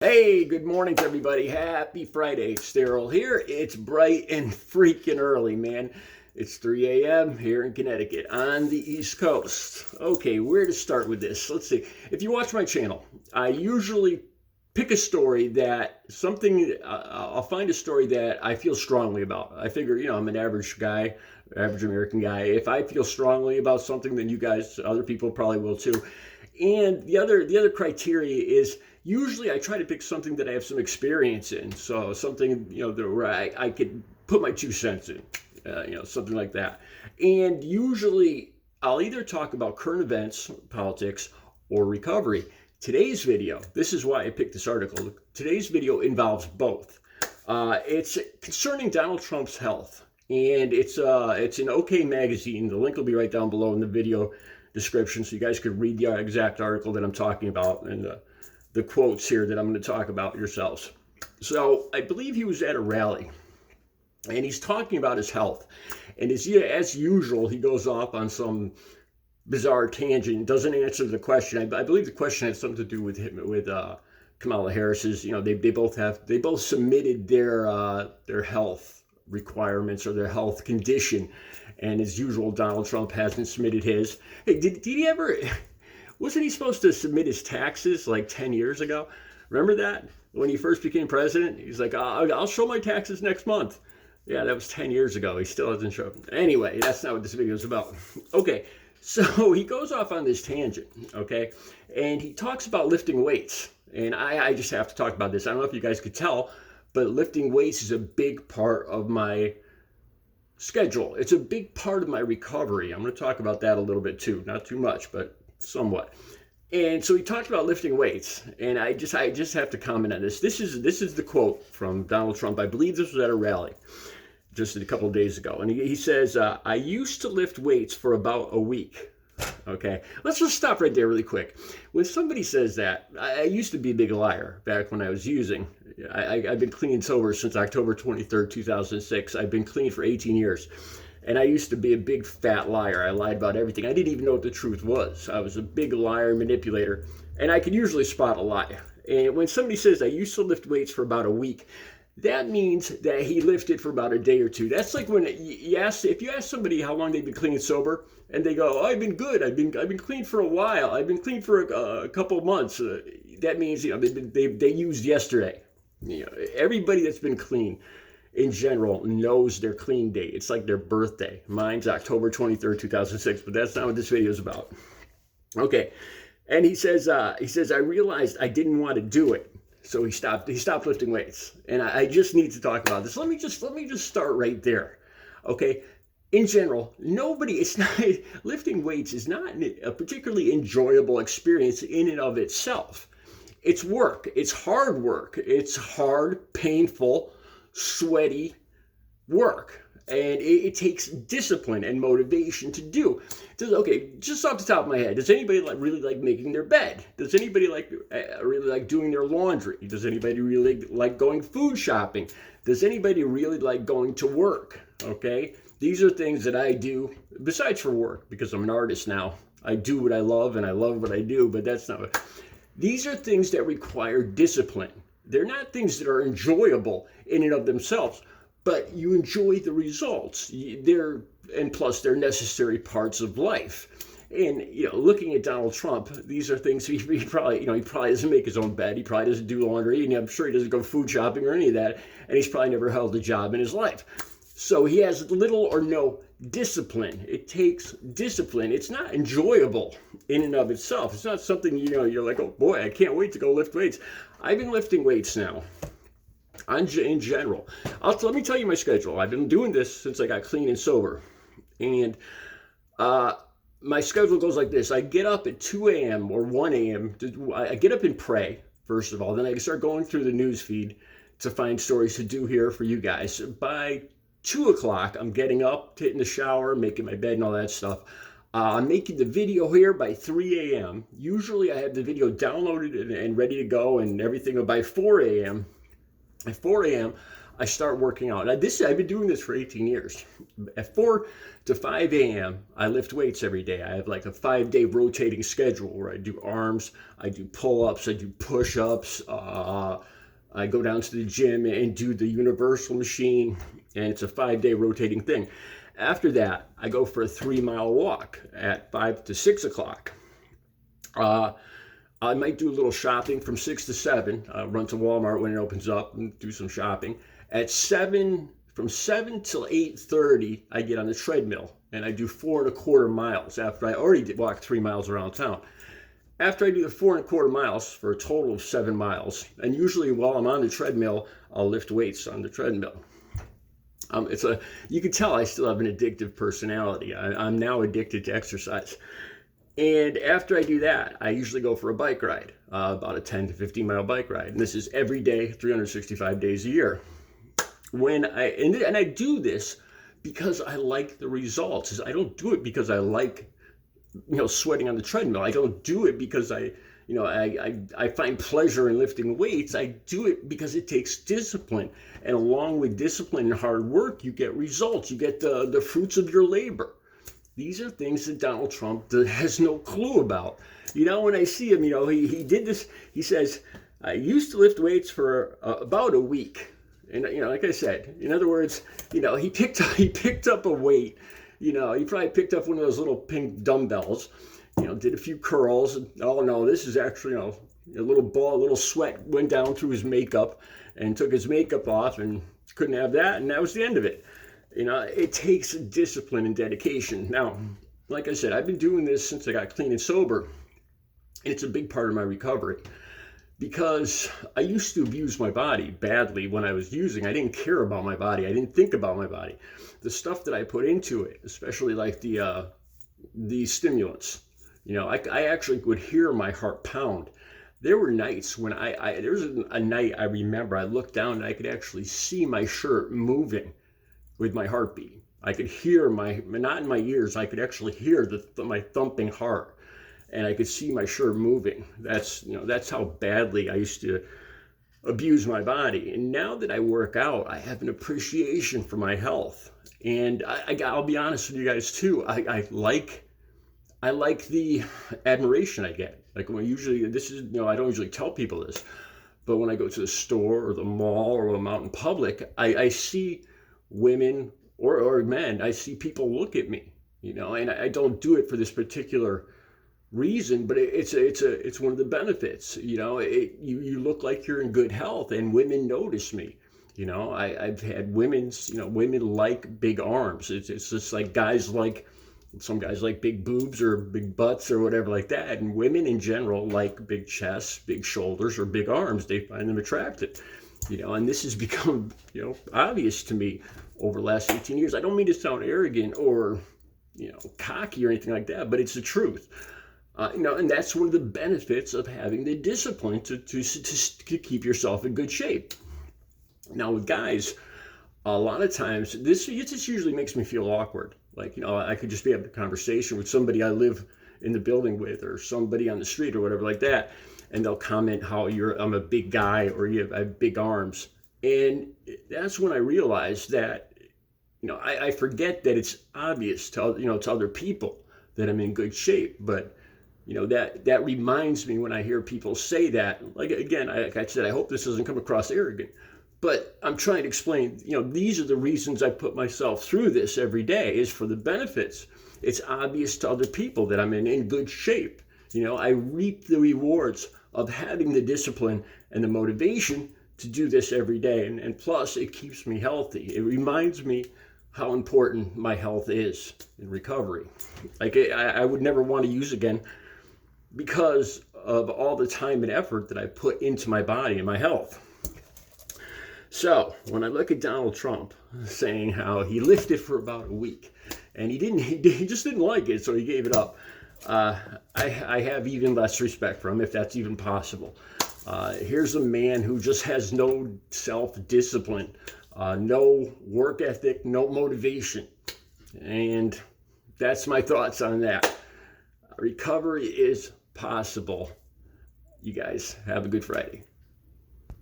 Hey, good morning to everybody. Happy Friday. Sterile here. It's bright and freaking early, man. It's 3 a.m. here in Connecticut on the East Coast. Okay, where to start with this? Let's see. If you watch my channel, I usually pick a story I'll find a story that I feel strongly about. I figure, I'm an average guy, average American guy. If I feel strongly about something, then you guys, other people probably will too. And the other criteria is usually I try to pick something that I have some experience in. So something, where I could put my 2 cents in, something like that. And usually I'll either talk about current events, politics, or recovery. Today's video, this is why I picked this article. Today's video involves both. It's concerning Donald Trump's health. And it's an OK magazine. The link will be right down below in the video description so you guys could read the exact article that I'm talking about and the quotes here that I'm going to talk about yourselves. So I believe he was at a rally and he's talking about his health. And as usual, he goes off on some bizarre tangent, doesn't answer the question. I believe the question had something to do with him, with Kamala Harris's. They both submitted their health requirements or their health condition. And as usual, Donald Trump hasn't submitted his. Hey, did he ever? Wasn't he supposed to submit his taxes like 10 years ago? Remember that? When he first became president? He's like, I'll show my taxes next month. Yeah, that was 10 years ago. He still hasn't shown. Anyway, that's not what this video is about. Okay, so he goes off on this tangent, okay? And he talks about lifting weights. And I just have to talk about this. I don't know if you guys could tell, but lifting weights is a big part of my schedule. It's a big part of my recovery. I'm going to talk about that a little bit too. Not too much, but somewhat. And so he talked about lifting weights, and I just have to comment on this. This is the quote from Donald Trump. I believe this was at a rally just a couple of days ago, and he says, "I used to lift weights for about a week." Okay, let's just stop right there really quick. When somebody says that, I used to be a big liar back when I was using. I've been clean and sober since October 23rd, 2006. I've been clean for 18 years. And I used to be a big fat liar. I lied about everything. I didn't even know what the truth was. I was a big liar and manipulator. And I could usually spot a lie. And when somebody says, I used to lift weights for about a week, that means that he lifted for about a day or two. That's like when if you ask somebody how long they've been clean and sober, and they go, I've been good. I've been clean for a while. I've been clean for a couple of months. That means they used yesterday. Everybody that's been clean in general knows their clean date. It's like their birthday. Mine's October 23rd, 2006, but that's not what this video is about. Okay. And he says, I realized I didn't want to do it. So he stopped lifting weights. And I just need to talk about this. Let me just start right there. Okay. In general, lifting weights is not a particularly enjoyable experience in and of itself. It's work. It's hard work. It's hard, painful, sweaty work. And it takes discipline and motivation to do. Okay, just off the top of my head, does anybody really like making their bed? Does anybody really like doing their laundry? Does anybody really like going food shopping? Does anybody really like going to work? Okay, these are things that I do besides for work, because I'm an artist now. I do what I love and I love what I do, but that's not what. These are things that require discipline. They're not things that are enjoyable in and of themselves, but you enjoy the results. Plus they're necessary parts of life. And looking at Donald Trump, these are things he probably doesn't make his own bed. He probably doesn't do laundry, and I'm sure he doesn't go food shopping or any of that. And he's probably never held a job in his life. So he has little or no discipline. It takes discipline. It's not enjoyable in and of itself. It's not something, you're like, oh boy, I can't wait to go lift weights. I've been lifting weights now. In general, let me tell you my schedule. I've been doing this since I got clean and sober. And my schedule goes like this. I get up at 2 a.m. or 1 a.m. I get up and pray, first of all. Then I start going through the news feed to find stories to do here for you guys. By 2 o'clock, I'm getting up, hitting the shower, making my bed and all that stuff. I'm making the video here by 3 a.m. Usually I have the video downloaded and ready to go and everything by 4 a.m. At 4 a.m., I start working out. Now, I've been doing this for 18 years. At 4 to 5 a.m., I lift weights every day. I have like a 5-day rotating schedule where I do arms, I do pull-ups, I do push-ups. I go down to the gym and do the universal machine, and it's a 5-day rotating thing. After that, I go for a 3-mile walk at 5 to 6 o'clock. I might do a little shopping from 6 to 7, run to Walmart when it opens up and do some shopping. At 7, from 7 till 8:30, I get on the treadmill and I do 4.25 miles after I already walked 3 miles around town. After I do the 4.25 miles for a total of 7 miles, and usually while I'm on the treadmill, I'll lift weights on the treadmill. You can tell I still have an addictive personality. I'm now addicted to exercise. And after I do that, I usually go for a bike ride, about a 10 to 15 mile bike ride. And this is every day, 365 days a year. And I do this because I like the results. I don't do it because I like, sweating on the treadmill. I don't do it because I find pleasure in lifting weights. I do it because it takes discipline. And along with discipline and hard work, you get results. You get the fruits of your labor. These are things that Donald Trump has no clue about. When I see him, he did this. He says, I used to lift weights for about a week. And, like I said, in other words, he picked up a weight. He probably picked up one of those little pink dumbbells, did a few curls. And, oh, no, this is actually, a little sweat went down through his makeup and took his makeup off and couldn't have that. And that was the end of it. It takes discipline and dedication. Now, like I said, I've been doing this since I got clean and sober. And it's a big part of my recovery because I used to abuse my body badly when I was using. I didn't care about my body. I didn't think about my body. The stuff that I put into it, especially like the stimulants, I actually would hear my heart pound. There were nights when there was a night I remember I looked down and I could actually see my shirt moving with my heartbeat. I could hear not in my ears, I could actually hear my thumping heart, and I could see my shirt moving. That's how badly I used to abuse my body. And now that I work out, I have an appreciation for my health. And I'll be honest with you guys too. I like the admiration I get. Like when I don't usually tell people this, but when I go to the store or the mall or I'm out in public, I see women or men, I see people look at me, and I don't do it for this particular reason, but it's one of the benefits. You look like you're in good health, and women notice me. I've had women like big arms. It's just like some guys like big boobs or big butts or whatever like that, and women in general like big chests, big shoulders, or big arms. They find them attractive. And this has become, obvious to me over the last 18 years. I don't mean to sound arrogant or, cocky or anything like that, but it's the truth. And that's one of the benefits of having the discipline to keep yourself in good shape. Now with guys, a lot of times, this usually makes me feel awkward. Like, I could just be having a conversation with somebody I live in the building with or somebody on the street or whatever like that. And they'll comment how I'm a big guy or I have big arms. And that's when I realized that, I forget that it's obvious to other people that I'm in good shape. But, that reminds me when I hear people say that, like, again, like I said, I hope this doesn't come across arrogant, but I'm trying to explain, these are the reasons I put myself through this every day is for the benefits. It's obvious to other people that I'm in good shape. I reap the rewards of having the discipline and the motivation to do this every day. And plus, it keeps me healthy. It reminds me how important my health is in recovery. Like I would never want to use again because of all the time and effort that I put into my body and my health. So when I look at Donald Trump saying how he lifted for about a week and he just didn't like it, so he gave it up. I have even less respect for him, if that's even possible. Here's a man who just has no self-discipline, no work ethic, no motivation. And that's my thoughts on that. Recovery is possible. You guys have a good Friday.